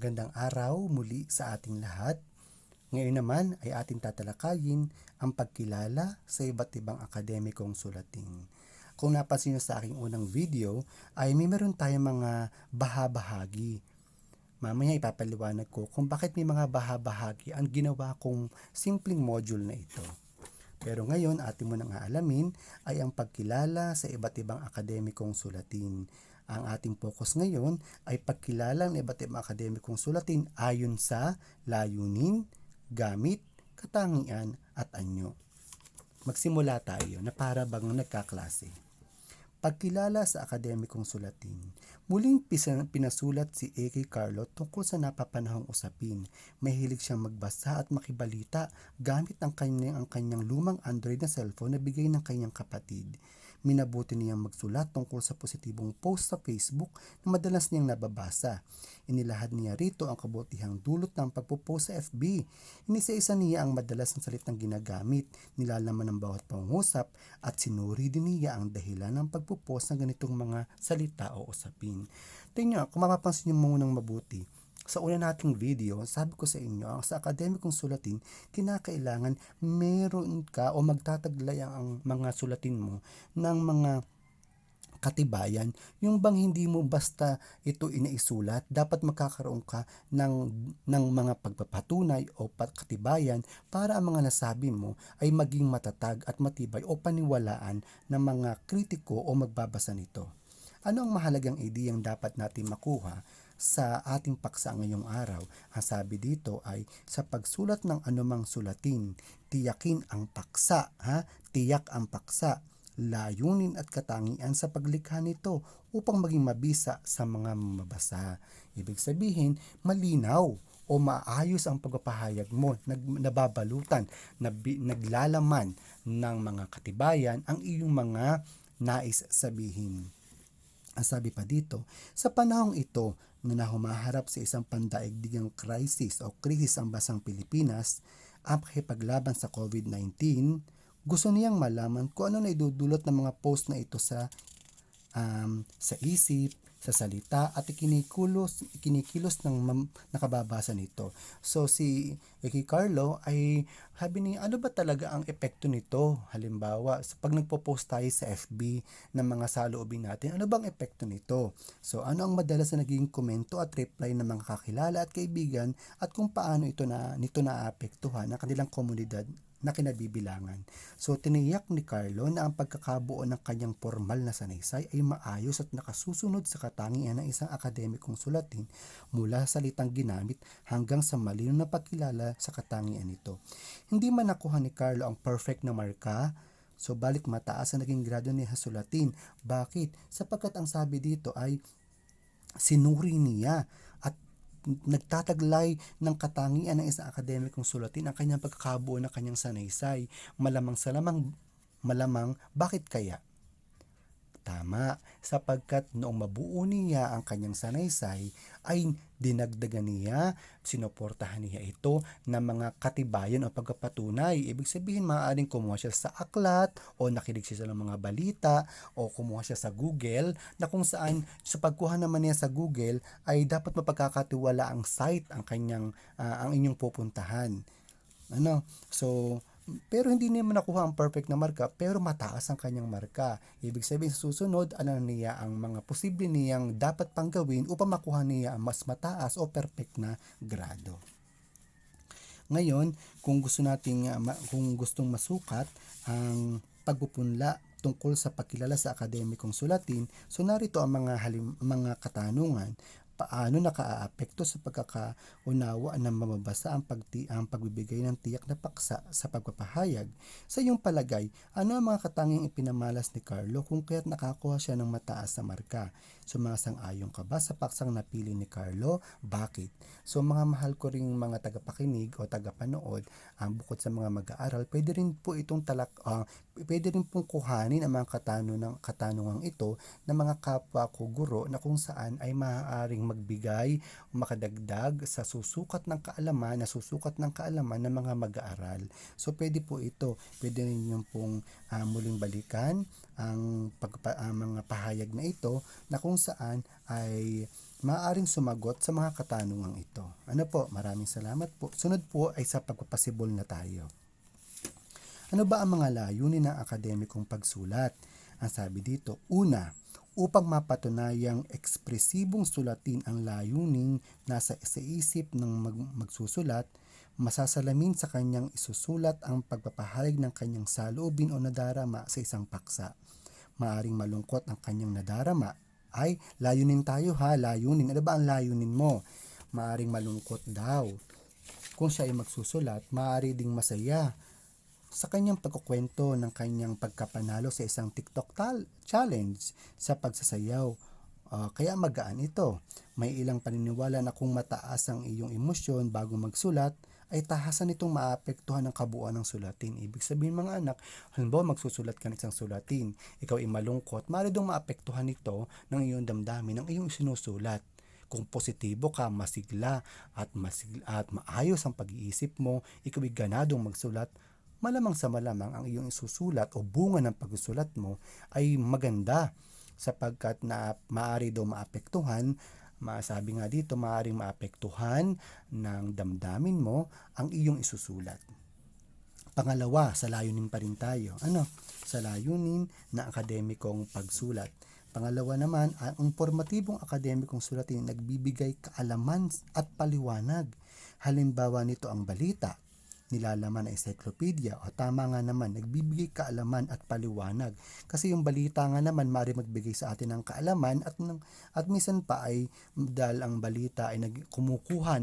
Magandang araw muli sa ating lahat. Ngayon naman ay ating tatalakayin ang pagkilala sa iba't ibang akademikong sulatin. Kung napansin nyo sa aking unang video ay meron tayong mga bahabahagi. Mamaya ipapaliwanag ko kung bakit may mga bahabahagi ang ginawa kong simpleng module na ito. Pero ngayon ating munang aalamin ay ang pagkilala sa iba't ibang akademikong sulatin. Ang ating focus ngayon ay pagkilala ng iba't ibang akademikong sulatin ayon sa layunin, gamit, katangian at anyo. Magsimula tayo na para bang nagkaklase. Pagkilala sa akademikong sulatin. Muling pinasulat si A.K. Carlo tungkol sa napapanahong usapin. Mahilig siyang magbasa at makibalita gamit ang kanyang lumang Android na cellphone na bigay ng kanyang kapatid. Minabuti niyang magsulat tungkol sa positibong post sa Facebook na madalas niyang nababasa. Inilahad niya rito ang kabutihang dulot ng pagpo-post sa FB. Inisa-isa niya ang madalas na salitang ginagamit, nilalaman ng bawat pangungusap at sinuri din niya ang dahilan ng pagpo-post ng ganitong mga salita o usapin. Tingnan, kung mapapansin niyo munang mabuti, sa una nating video, sabi ko sa inyo, sa akademikong sulatin, kinakailangan meron ka o magtataglay ang mga sulatin mo ng mga katibayan. Yung bang hindi mo basta ito inaisulat, dapat magkakaroon ka ng mga pagpapatunay o katibayan para ang mga nasabi mo ay maging matatag at matibay o paniwalaan ng mga kritiko o magbabasa nito. Ano ang mahalagang ideyang dapat natin makuha sa ating paksa ngayong araw? Ang sabi dito ay sa pagsulat ng anumang sulatin, tiyakin ang paksa, tiyak ang paksa, layunin at katangian sa paglikha nito upang maging mabisa sa mga mabasa. Ibig sabihin, malinaw o maayos ang pagpapahayag mo, nababalutan, naglalaman ng mga katibayan ang iyong mga nais sabihin. Ang sabi pa dito, sa panahong ito na humaharap sa isang pandaigdigang krisis o krisis ang bansang Pilipinas, ang pakipaglaban sa COVID-19, gusto niyang malaman kung ano na idudulot ng mga post na ito sa isip, sa salita at ikinikilos ng nakababasa nito. So si Ricky Carlo ay sabi niya, ano ba talaga ang epekto nito? Halimbawa, pag nagpo-post tayo sa FB ng mga saloobin natin, ano bang epekto nito? So ano ang madalas na naging komento at reply ng mga kakilala at kaibigan at kung paano nito naapektuhan ang kanilang komunidad na kinabibilangan. So tiniyak ni Carlo na ang pagkakabuo ng kanyang formal na sanaysay ay maayos at nakasusunod sa katangian ng isang akademikong sulatin mula sa salitang ginamit hanggang sa malinaw na pagkilala sa katangian nito. Hindi man nakuha ni Carlo ang perfect na marka, so balik mataas ang naging grado niya sa sulatin. Bakit? Sapagkat ang sabi dito ay sinuri niya at nagtataglay ng katangian ng isang akademikong sulatin ang kanyang pagkakabuo ng kanyang sanaysay. Malamang, bakit kaya? Tama, sapagkat noong mabuo niya ang kanyang sanaysay ay dinagdagan niya, sinuportahan niya ito ng mga katibayan o pagpapatunay. Ibig sabihin, maaaring kumuha siya sa aklat o nakinig siya ng mga balita o kumuha siya sa Google na kung saan sa pagkuha naman niya sa Google ay dapat mapagkakatiwala ang site ang inyong pupuntahan. So pero hindi naman nakuha ang perfect na marka, pero mataas ang kanyang marka. Ibig sabihin sa susunod, niya ang mga posible niyang dapat pang gawin upang makuha niya ang mas mataas o perfect na grado. Ngayon, kung gustong masukat ang pagpupunla tungkol sa pagkilala sa akademikong sulatin, so narito ang mga katanungan. Paano nakaaapekto sa pagkakaunawa ng mamabasa ang pagbibigay ng tiyak na paksa sa pagpapahayag? Sa iyong palagay, ano ang mga katangiang ipinamalas ni Carlo kung kaya't nakakuha siya ng mataas na marka? Sumasang-ayon ka ba sa paksang napili ni Carlo? Bakit? So mga mahal ko ring mga tagapakinig o tagapanood, bukod sa mga mag-aaral, pwede rin pong kuhanin ang mga katanungang ito ng mga kapwa ko guro na kung saan ay maaaring magbigay o makadagdag sa susukat ng kaalaman ng mga mag-aaral. So pwede po ito, pwede rin yung pong muling balikan ang mga pahayag na ito na kung saan ay maaaring sumagot sa mga katanungang ito. Ano po, maraming salamat po. Sunod po ay sa pagpapasibol na tayo. Ano ba ang mga layunin ng akademikong pagsulat? Ang sabi dito, una, upang mapatunayang ekspresibong sulatin ang layuning nasa sa isip ng magsusulat, masasalamin sa kanyang isusulat ang pagpapahayag ng kanyang saloobin o nadarama sa isang paksa. Maaring malungkot ang kanyang nadarama. Ay, layunin tayo ha, layunin. Ano ba ang layunin mo? Maaring malungkot daw. Kung siya ay magsusulat, maaari ding masaya sa kanyang pagkukwento ng kanyang pagkapanalo sa isang TikTok challenge sa pagsasayaw. Kaya magaan ito. May ilang paniniwala na kung mataas ang iyong emosyon bago magsulat, ay tahasan itong maapektuhan ng kabuuan ng sulatin. Ibig sabihin mga anak, halimbawa magsusulat ka ng isang sulatin, ikaw ay malungkot, maaari dong maapektuhan ito ng iyong damdamin, ng iyong sinusulat. Kung positibo ka, masigla at maayos ang pag-iisip mo, ikaw ay ganadong magsulat, malamang sa malamang ang iyong isusulat o bunga ng pagsusulat mo ay maganda sapagkat na maaari daw maapektuhan. Masabi nga dito, maaaring maapektuhan ng damdamin mo ang iyong isusulat. Pangalawa, sa layunin pa rin tayo. Ano? Sa layunin na akademikong pagsulat. Pangalawa naman, ang informatibong akademikong sulatin nagbibigay kaalaman at paliwanag. Halimbawa nito ang balita, nilalaman ng encyclopedia, o tama nga naman, nagbibigay kaalaman at paliwanag. Kasi yung balita nga naman maaari magbigay sa atin ng kaalaman at minsan pa ay dahil ang balita ay kumukuha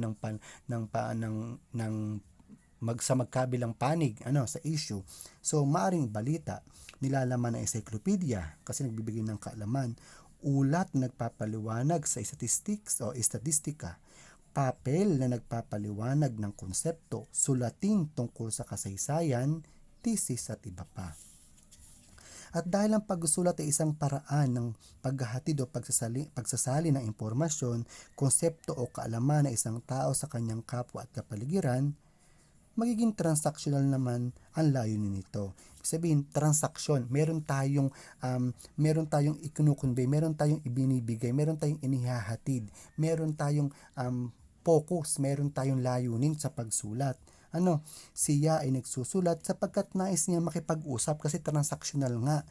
sa magkabilang panig sa issue. So maaring balita, nilalaman ng encyclopedia kasi nagbibigay ng kaalaman, ulat na nagpapaliwanag sa statistics o estatistika, papel na nagpapaliwanag ng konsepto, sulatin tungkol sa kasaysayan, thesis at iba pa. At dahil ang pagsusulat ay isang paraan ng paghahatid o pagsasali ng impormasyon, konsepto o kaalaman ng isang tao sa kanyang kapwa at kapaligiran, magiging transactional naman ang layunin nito. Sabihin, transaksyon, meron tayong ikinukonvey, meron tayong ibinibigay, meron tayong inihahatid, meron tayong focus, meron tayong layunin sa pagsulat. Siya ay nagsusulat sapagkat nais niya makipag-usap kasi transactional nga,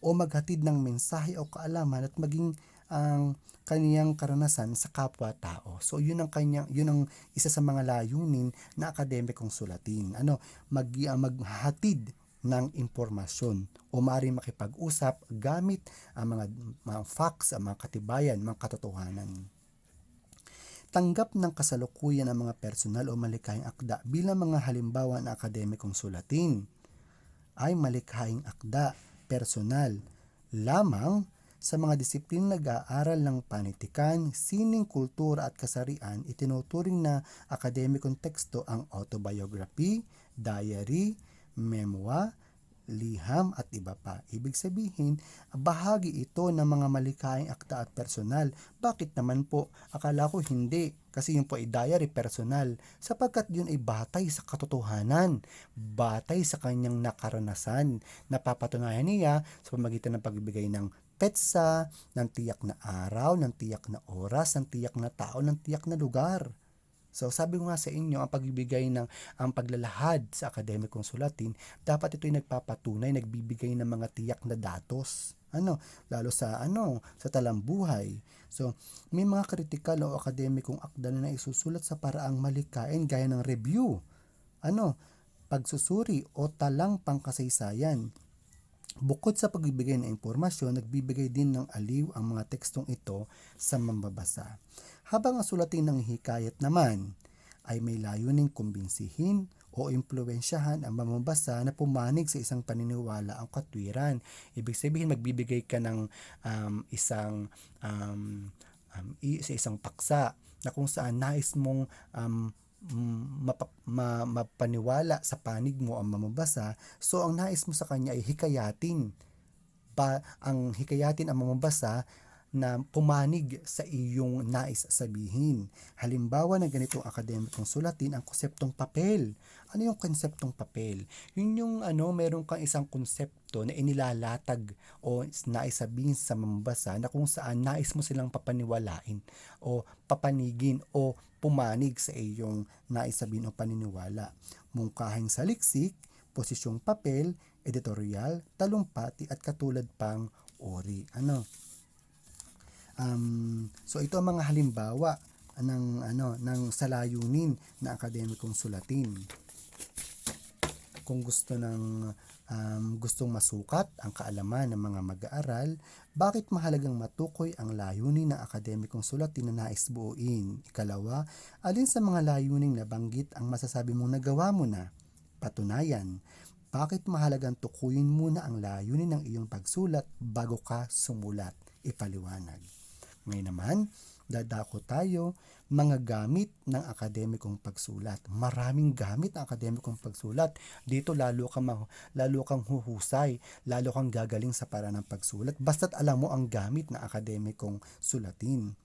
o maghatid ng mensahe o kaalaman at maging ang kaniyang karanasan sa kapwa-tao. So yun ang isa sa mga layunin na akademikong sulatin. Maghatid ng impormasyon o maaaring makipag-usap gamit ang mga facts, ang mga katibayan, mga katotohanan. Tanggap ng kasalukuyan ang mga personal o malikhaing akda bilang mga halimbawa ng akademikong sulatin. Ay malikhaing akda, personal, lamang sa mga disiplinang nag-aaral ng panitikan, sining, kultura at kasarian, itinuturing na akademikong teksto ang autobiography, diary, memoir, liham at iba pa. Ibig sabihin, bahagi ito ng mga malikhaing akda at personal. Bakit naman po? Akala ko hindi. Kasi yun po ay diary personal. Sapagkat yun ay batay sa katotohanan. Batay sa kanyang nakaranasan. Napapatunayan niya sa pamamagitan ng pagbibigay ng petsa, ng tiyak na araw, ng tiyak na oras, ng tiyak na tao, ng tiyak na lugar. So sabi ko nga sa inyo, ang paglalahad sa akademikong sulatin, dapat ito'y nagpapatunay, nagbibigay ng mga tiyak na datos. Lalo sa talambuhay. So may mga kritikal o akademikong akda na isusulat sa paraang malikhain gaya ng review, pagsusuri o talang pangkasaysayan. Bukod sa pagbibigay ng impormasyon, nagbibigay din ng aliw ang mga tekstong ito sa mambabasa. Habang ang sulatin ng hikayat naman ay may layuning kumbinsihin o impluwensyahan ang mamabasa na pumanig sa isang paniniwala ang katwiran. Ibig sabihin, magbibigay ka ng sa isang paksa na kung saan nais mong mapaniwala sa panig mo ang mamabasa. So ang nais mo sa kanya ay hikayatin. Ang hikayatin ang mamabasa na pumanig sa iyong nais sabihin. Halimbawa ng ganitong akademikong sulatin ang konseptong papel. Ano yung konseptong papel? Yun yung meron kang isang konsepto na inilalatag o nais sabihin sa mambasa na kung saan nais mo silang papaniwalain o papanigin o pumanig sa iyong nais sabihin o paniniwala. Mungkahing saliksik, posisyong papel, editorial, talumpati at katulad pang uri. So ito ang mga halimbawa ng salayunin na akademikong sulatin. Kung gustong masukat ang kaalaman ng mga mag-aaral, bakit mahalagang matukoy ang layunin ng akademikong sulatin na nais buuin? Ikalawa, alin sa mga layuning nabanggit ang masasabi mong nagawa mo na? Patunayan, bakit mahalagang tukuyin muna ang layunin ng iyong pagsulat bago ka sumulat? Ipaliwanag. Ngayon naman, dadako tayo mga gamit ng akademikong pagsulat. Maraming gamit ang akademikong pagsulat. Dito lalo kang huhusay, lalo kang gagaling sa paraan ng pagsulat basta't alam mo ang gamit ng akademikong sulatin.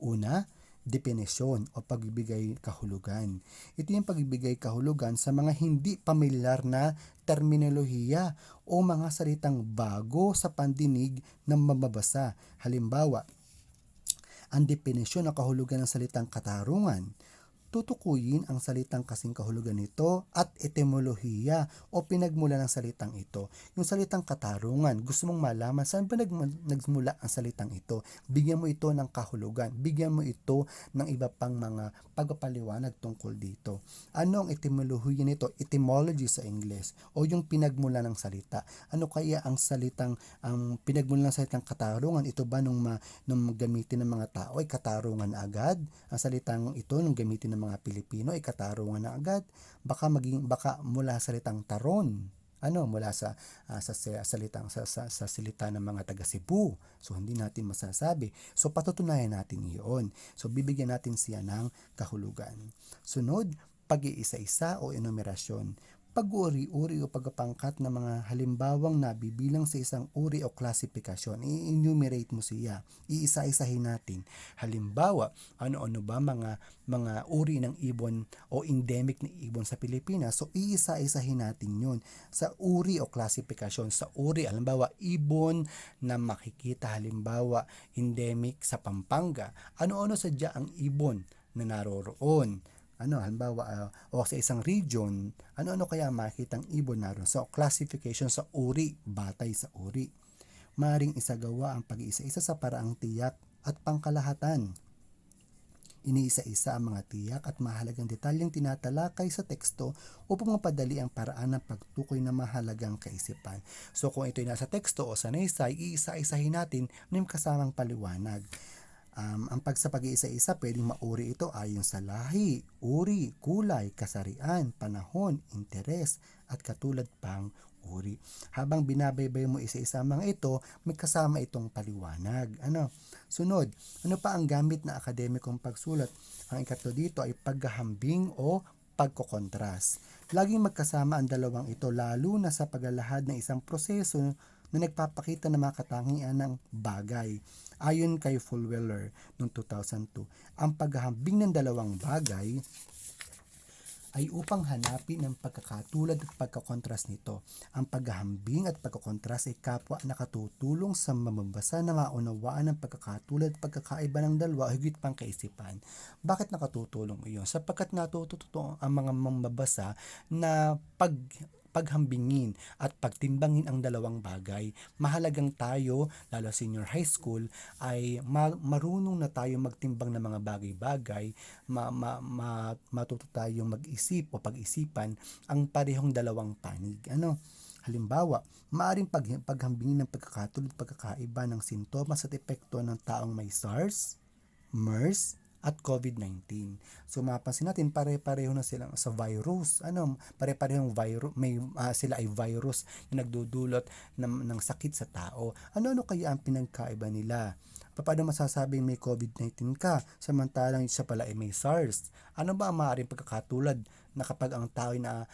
Una, definisyon o pagbibigay kahulugan. Ito yung pagbibigay kahulugan sa mga hindi pamilyar na terminolohiya o mga salitang bago sa pandinig ng mababasa. Halimbawa, ang definisyon ng kahulugan ng salitang katarungan. Tutukuyin ang salitang kasing kahulugan nito at etimolohiya o pinagmula ng salitang ito. Yung salitang katarungan, gusto mong malaman saan ba nagmula ang salitang ito. Bigyan mo ito ng kahulugan, bigyan mo ito ng iba pang mga pagpapaliwanag tungkol dito. Ano ang etimolohiya nito? Etymology sa Ingles o yung pinagmula ng salita. Ano kaya ang pinagmula ng salitang katarungan? Ito ba nung gamitin ng mga tao ay katarungan agad? Ang salitang ito nung gamitin ng mga Pilipino ay katarungan na agad. Baka mula sa salitang taron. Mula sa salita ng mga taga Cebu. So hindi natin masasabi. So patutunayan natin 'iyon. So bibigyan natin siya ng kahulugan. Sunod, pag-iisa-isa o enumerasyon. Pag-uri-uri o pagpangkat ng mga halimbawang nabibilang sa isang uri o klasifikasyon. I-enumerate mo siya. Iisa-isahin natin. Halimbawa, ano-ano ba mga uri ng ibon o endemic na ibon sa Pilipinas? So, iisa-isahin natin yun. Sa uri o klasifikasyon. Sa uri, halimbawa, ibon na makikita halimbawa endemic sa Pampanga. Ano-ano sadya ang ibon na naroroon? Halimbawa, o sa isang region, ano-ano kaya makikitang ibon naroon? So, classification sa uri, batay sa uri. Maring isagawa ang pag-iisa-isa sa paraang tiyak at pangkalahatan. Iniisa-isa ang mga tiyak at mahalagang detalyeng tinatalakay sa teksto upang mapadali ang paraan ng pagtukoy ng mahalagang kaisipan. So, kung ito'y nasa teksto o sa naysay, iisa-isahin natin ng kasamang paliwanag. Ang sa pag-iisa-isa, pwedeng mauri ito ayon sa lahi, uri, kulay, kasarian, panahon, interes, at katulad pang uri. Habang binabaybay mo isa-isa mga ito, may kasama itong paliwanag. Sunod, ano pa ang gamit na akademikong pagsulat? Ang ikatlo dito ay paghahambing o pagkokontras. Laging magkasama ang dalawang ito lalo na sa paglalahad ng isang proseso na nagpapakita ng mga katangian ng bagay. Ayon kay Fulweller noong 2002, ang paghahambing ng dalawang bagay ay upang hanapin ang pagkakatulad at pagkakontras nito. Ang paghahambing at pagkakontras ay kapwa nakatutulong sa mamabasa na maunawaan ang pagkakatulad at pagkakaiba ng dalawa o higit pang kaisipan. Bakit nakatutulong iyon? Sapagkat natututo ang mga mamabasa na paghambingin at pagtimbangin ang dalawang bagay. Mahalagang tayo, lalo senior high school, ay marunong na tayo magtimbang ng mga bagay-bagay, matuto tayong mag-isip o pag-isipan ang parehong dalawang panig. Halimbawa, maaring paghambingin ng pagkakatulad at pagkakaiba ng sintomas at epekto ng taong may SARS, MERS, at COVID-19. So mapapansin natin pare-pareho na sila sa virus. Pare-parehong virus, sila ay virus na nagdudulot ng sakit sa tao. Ano kaya ang pinagkaiba nila? Paano masasabing may COVID-19 ka samantalang siya pala ay may SARS? Ano ba ang maaaring pagkakatulad na kapag ang tao na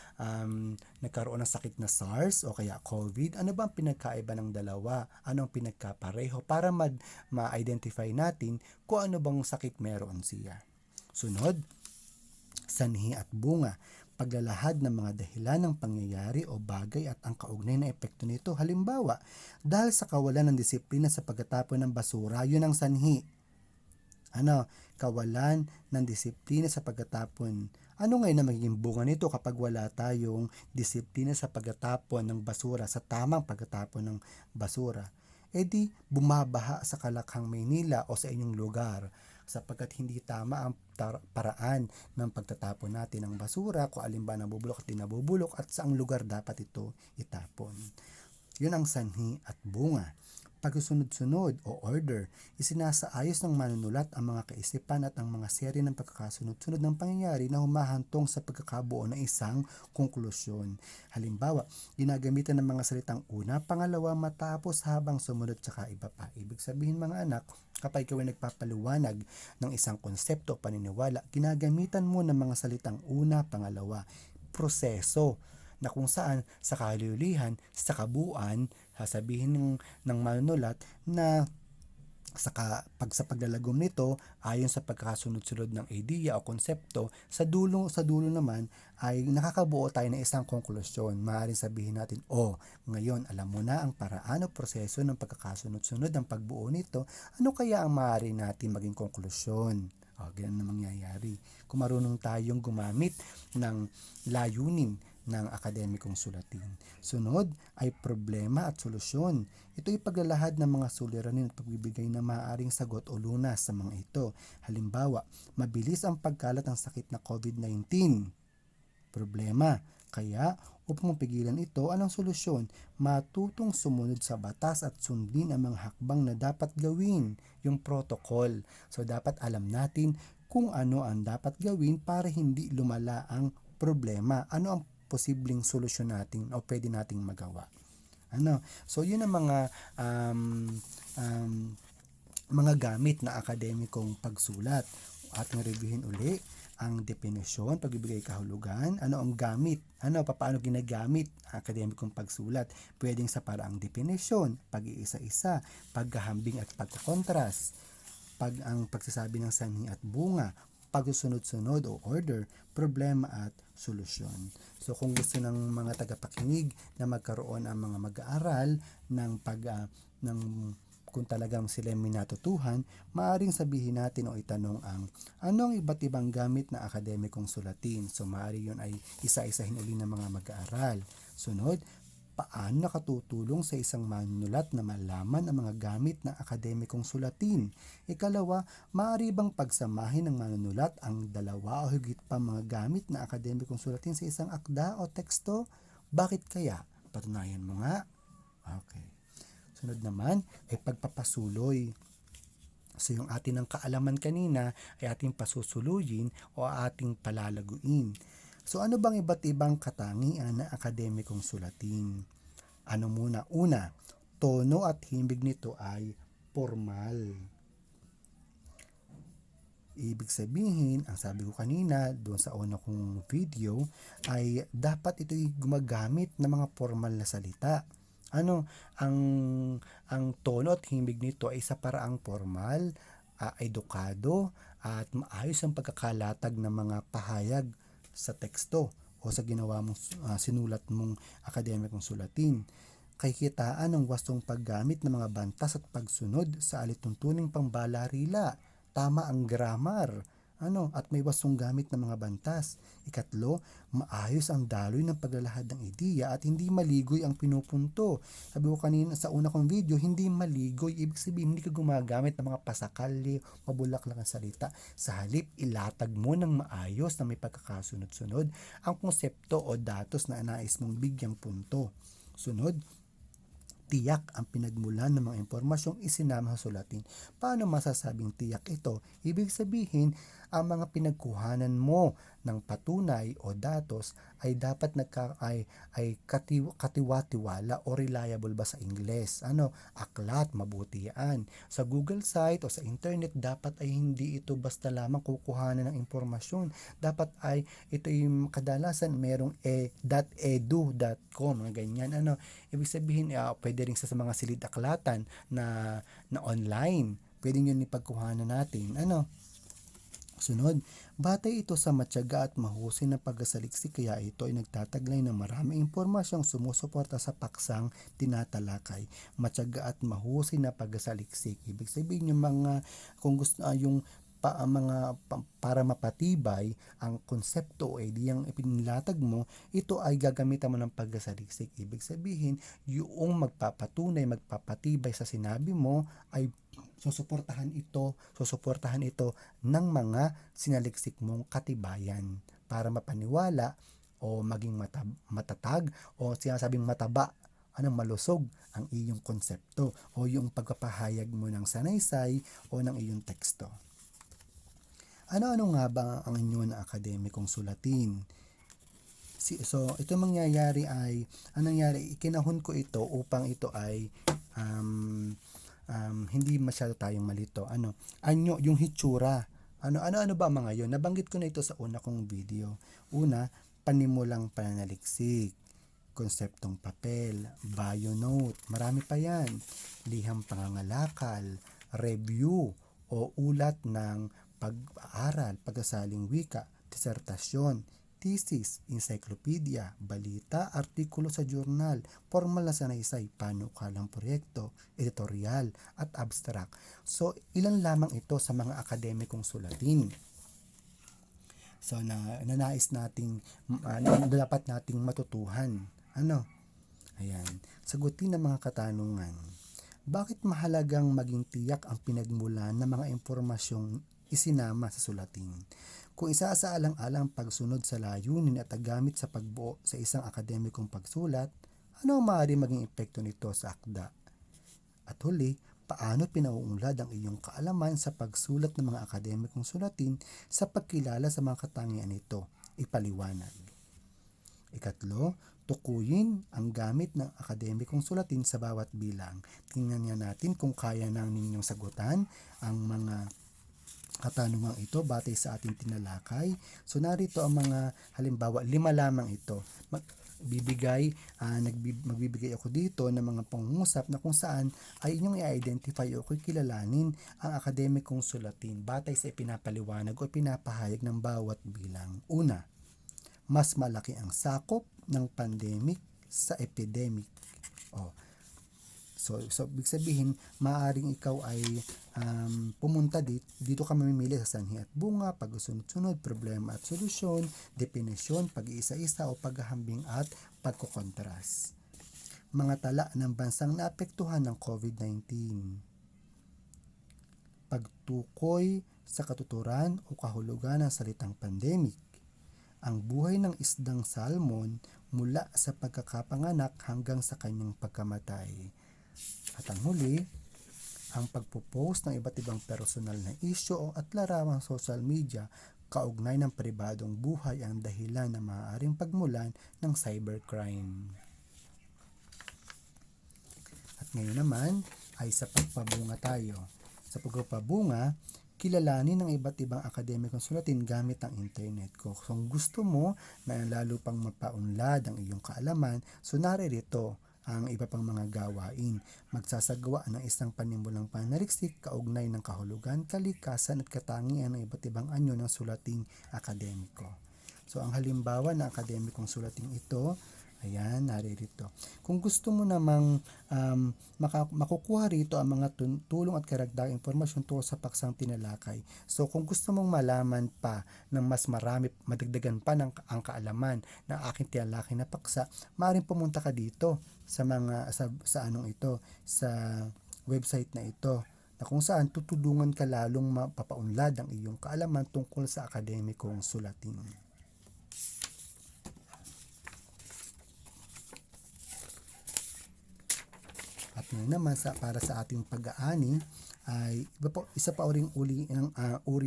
nagkaroon ng sakit na SARS o kaya COVID, ano ba ang pinagkaiba ng dalawa? Ano ang pinagkapareho para ma-identify natin kung ano bang sakit meron siya? Sunod, sanhi at bunga. Paglalahad ng mga dahilan ng pangyayari o bagay at ang kaugnay na epekto nito. Halimbawa, dahil sa kawalan ng disiplina sa pagtatapon ng basura, yun ang sanhi. Kawalan ng disiplina sa pagtatapon. Ano ngayon na magiging bunga nito kapag wala tayong disiplina sa pagtatapon ng basura, sa tamang pagtatapon ng basura? E di, bumabaha sa Kalakhang, Maynila o sa inyong lugar sapagkat hindi tama ang paraan ng pagtatapon natin ng basura, kung alin ba nabubulok at di nabubulok at saang lugar dapat ito itapon. Yun ang sanhi at bunga. Pagsunod-sunod o order, isinasaayos ng manunulat ang mga kaisipan at ang mga serye ng pagkakasunod-sunod ng pangyayari na humahantong sa pagkakabuo ng isang konklusyon. Halimbawa, ginagamitan ng mga salitang una, pangalawa, matapos, habang, sumunod, tsaka iba pa. Ibig sabihin mga anak, kapag ikaw ay nagpapaliwanag ng isang konsepto o paniniwala, ginagamitan mo ng mga salitang una, pangalawa, proseso, na kung saan sa kahululihan, sa kabuuan, sasabihin ng manunulat na sa paglalagom nito ayon sa pagkakasunod-sunod ng idea o konsepto, sa dulo naman ay nakakabuo tayo ng isang konklusyon. Maaaring sabihin natin, ngayon alam mo na ang paraan o proseso ng pagkakasunod-sunod ng pagbuo nito, ano kaya ang maaari natin maging konklusyon? Ganyan na mangyayari kung marunong tayong gumamit ng layunin ng akademikong sulatin. Sunod ay problema at solusyon. Ito ay paglalahad ng mga suliranin at pagbibigay ng maaaring sagot o lunas sa mga ito. Halimbawa, mabilis ang pagkalat ng sakit na COVID-19. Problema. Kaya, upang mapigilan ito, anong solusyon? Matutong sumunod sa batas at sundin ang mga hakbang na dapat gawin, yung protocol. So, dapat alam natin kung ano ang dapat gawin para hindi lumala ang problema. Ano ang posibleng solusyon natin o pwede nating magawa. So yun ang mga gamit na akademikong pagsulat. Ating reviewin uli ang definisyon, pagbibigay kahulugan, ano ang gamit, paano ginagamit ang akademikong pagsulat. Pwedeng sa paraang definisyon, pag-iisa-isa, paghahambing at pagkokontras, ang pagsasabi ng sanhi at bunga, pagsusunod-sunod o order, problema at solusyon. So kung gusto ng mga tagapakinig na magkaroon ang mga mag-aaral ng kung talagang sila may natutuhan, maaaring sabihin natin o itanong anong iba't ibang gamit na akademikong sulatin. So maaari yun ay isa-isahin uli ng mga mag-aaral. Sunod, paano nakatutulong sa isang manunulat na malaman ang mga gamit ng akademikong sulatin? Ikalawa, maaari bang pagsamahin ng manunulat ang dalawa o higit pa mga gamit na akademikong sulatin sa isang akda o teksto? Bakit kaya? Patunayan mo nga. Okay. Sunod naman ay pagpapasuloy. So yung atin ng kaalaman kanina ay ating pasusuluyin o ating palalaguin. So ano bang iba't ibang katangian ng akademikong sulatin? Ano muna? Una, tono at himig nito ay formal. Ibig sabihin, ang sabi ko kanina doon sa una kong video ay dapat ito'y gumagamit ng mga formal na salita. Ang tono at himig nito ay sa paraang formal, edukado at maayos ang pagkakalatag ng mga pahayag sa teksto o sa ginawa mong sinulat mong akademikong sulatin. Kakitaan ng wastong paggamit ng mga bantas at pagsunod sa alituntuning pambalarila. Tama ang grammar. At may wastong gamit ng mga bantas. Ikatlo, maayos ang daloy ng paglalahad ng ideya at hindi maligoy ang pinupunto. Sabi ko kanina sa una kong video, hindi maligoy. Ibig sabihin, hindi ka gumagamit ng mga pasakali, mabulaklak ang salita. Sa halip, ilatag mo ng maayos na may pagkakasunod-sunod ang konsepto o datos na nais mong bigyang punto. Sunod, tiyak ang pinagmulan ng mga impormasyong isinama sa sulatin. Paano masasabing tiyak ito? Ibig sabihin, ang mga pinagkuhanan mo ng patunay o datos ay dapat katiwa-tiwala o reliable ba sa Ingles. Aklat, mabuti yan. Sa Google site o sa internet, dapat ay hindi ito basta lamang kukuhanan ng impormasyon. Dapat ay ito yung kadalasan merong .edu.com, mga ganyan. Ibig sabihin, pwede rin sa mga silid-aklatan na online. Pwede yun ipagkuhanan natin. Sunod, batay ito sa matyaga at mahusay na pagkasaliksik, kaya ito ay nagtataglay ng maraming impormasyong sumusuporta sa paksang tinatalakay. Matyaga at mahusay na pagkasaliksik. Ibig sabihin yung mga, kung gusto, para mapatibay ang konsepto o ideyang ipinilatag mo, ito ay gagamitan mo ng pagkasaliksik. Ibig sabihin, yung magpapatibay sa sinabi mo ay susuportahan ito ng mga sinaliksik mong katibayan para mapaniwala o maging matatag o sinasabing mataba, malusog ang iyong konsepto o yung pagpapahayag mo ng sanaysay o ng iyong teksto. Ano nga ba ang inyo na akademikong sulatin? So, ito mangyayari ay, ikinahon ko ito upang ito ay hindi masyado tayong malito. Anyo, yung hitsura. Ano ba mga yon? Nabanggit ko na ito sa una kong video. Una, panimulang pananaliksik, konseptong papel, bio note, marami pa yan. Liham pangangalakal, review o ulat ng pag-aaral, pagsasaling wika, disertasyon, thesis, encyclopedia, balita, artikulo sa journal, formal na sanaysay, panukalang proyekto, editorial, at abstract. So, ilan lamang ito sa mga akademikong sulatin. So, nanais nating, dapat nating matutuhan. Ayan. Sagutin ng mga katanungan. Bakit mahalagang maging tiyak ang pinagmulan ng mga impormasyong isinama sa sulatin? Kung isasaalang-alang pagsunod sa layunin at gamit sa pagbuo sa isang akademikong pagsulat, ano ang maaaring maging epekto nito sa akda? At huli, paano pinauunlad ang iyong kaalaman sa pagsulat ng mga akademikong sulatin sa pagkilala sa mga katangian nito? Ipaliwanag. Ikatlo, tukuyin ang gamit ng akademikong sulatin sa bawat bilang. Tingnan nga natin kung kaya nang ninyong sagutan ang mga katanungang ito batay sa ating tinalakay. So narito ang mga halimbawa, 5 lamang ito. Magbibigay ako dito ng mga pangungusap na kung saan ay inyong i-identify o kilalanin ang akademikong sulatin batay sa ipinapaliwanag o pinapahayag ng bawat bilang. Una, mas malaki ang sakop ng pandemic sa epidemic. So ibig sabihin, maaaring ikaw ay pumunta dito ka mamimili sa sanhi at bunga, pagsunod-sunod, problema at solusyon, definisyon, pag-iisa-isa o paghahambing at pagkokontras. Mga tala ng bansang naapektuhan ng COVID-19. Pagtukoy sa katuturan o kahulugan ng salitang pandemic. Ang buhay ng isdang salmon mula sa pagkakapanganak hanggang sa kanyang pagkamatay. At ang huli, ang pagpo-post ng iba't ibang personal na isyu at larawang social media kaugnay ng pribadong buhay ang dahilan na maaaring pagmulan ng cybercrime. At ngayon naman ay sa pagpabunga tayo. Sa pagpabunga, kilalanin ng iba't ibang akademikong sulatin gamit ang internet ko. Kung gusto mo na lalo pang mapaunlad ang iyong kaalaman, so naririto ang iba pang mga gawain. Magsasagawa ng isang panimulang pananaliksik kaugnay ng kahulugan, kalikasan at katangian ng iba't ibang anyo ng sulating akademiko. So ang halimbawa ng akademikong sulating ito, ayan, naririto. Kung gusto mo namang makukuha rito ang mga tulong at karagdagang impormasyon tungkol sa paksang tinalakay. So kung gusto mong malaman pa ng mas marami, madagdagan pa ng ang kaalaman ng aking tinalakay na paksa, maaaring pumunta ka dito sa website na ito, na kung saan tutulungan ka lalong mapapaunlad ang iyong kaalaman tungkol sa akademikong sulatin. At ngayon naman para sa ating pag-aani ay isa pa uri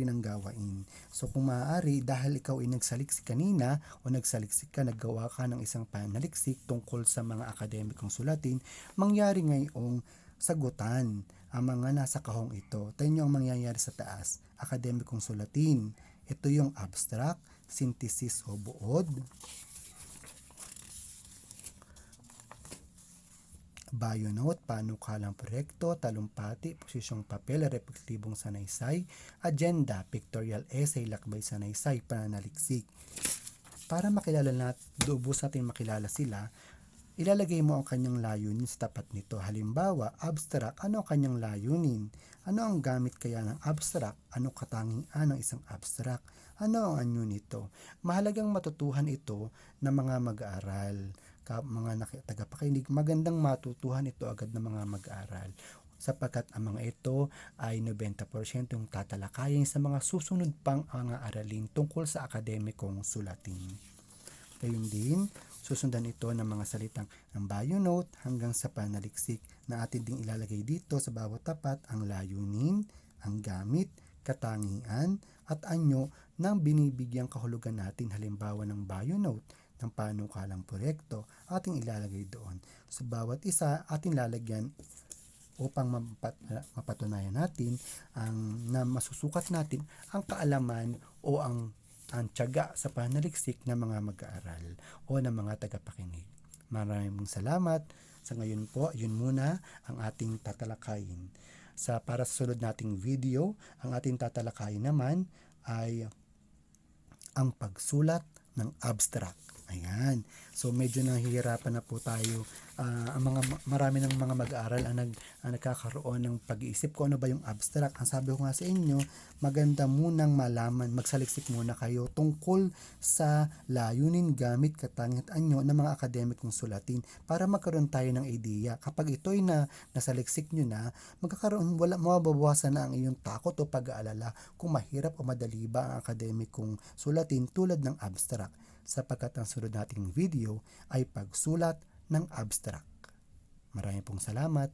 ng gawain. So kung maaari, dahil ikaw ay nagsaliksik kanina o nagsaliksik ka, naggawa ka ng isang panaliksik tungkol sa mga akademikong sulatin, mangyari ngayong sagutan ang mga nasa kahong ito. Tayo nyo ang mangyayari sa taas. Akademikong sulatin. Ito yung abstract, synthesis o buod, bio-note, panukalang proyekto, talumpati, posisyong papel, reflektibong sanaysay, agenda, pictorial essay, lakbay sanaysay, pananaliksik. Para makilala lubos natin makilala sila, ilalagay mo ang kanyang layunin sa tapat nito. Halimbawa, abstract, ano ang kanyang layunin? Ano ang gamit kaya ng abstract? Ano katangian ng isang abstract? Ano ang anyo nito? Mahalagang matutuhan ito ng mga mag-aaral. Mga tagapakinig, magandang matutuhan ito agad ng mga mag-aaral sapagkat ang mga ito ay 90% yung tatalakayin sa mga susunod pang mga aralin tungkol sa akademikong sulatin. Gayun din, susundan ito ng mga salitang ng bio-note hanggang sa panaliksik na atin ding ilalagay dito sa bawat tapat ang layunin, ang gamit, katangian at anyo ng binibigyang kahulugan natin. Halimbawa ng bio-note, ng panukalang proyekto, ating ilalagay doon. Sa bawat isa, ating lalagyan upang mapatunayan natin na masusukat natin ang kaalaman o ang tiyaga sa panaliksik ng mga mag-aaral o ng mga tagapakinig. Maraming salamat. Sa ngayon po, yun muna ang ating tatalakayin. Para sa sunod nating video, ang ating tatalakayin naman ay ang pagsulat ng abstract. Ayan. So medyo nahihirapan na po tayo. Marami ng mga mag-aaral ang nagkakaroon ng pag-iisip kung ano ba yung abstract. Ang sabi ko nga sa inyo, maganda munang malaman, magsaliksik muna kayo tungkol sa layunin, gamit, katangian at anyo ng mga akademikong sulatin para magkaroon tayo ng ideya. Kapag ito'y nasaliksik nyo na, mababawasan na ang iyong takot o pag-aalala kung mahirap o madali ba ang akademikong sulatin tulad ng abstract, sapagkat ang sunod nating video ay pagsulat ng abstract. Maraming pong salamat.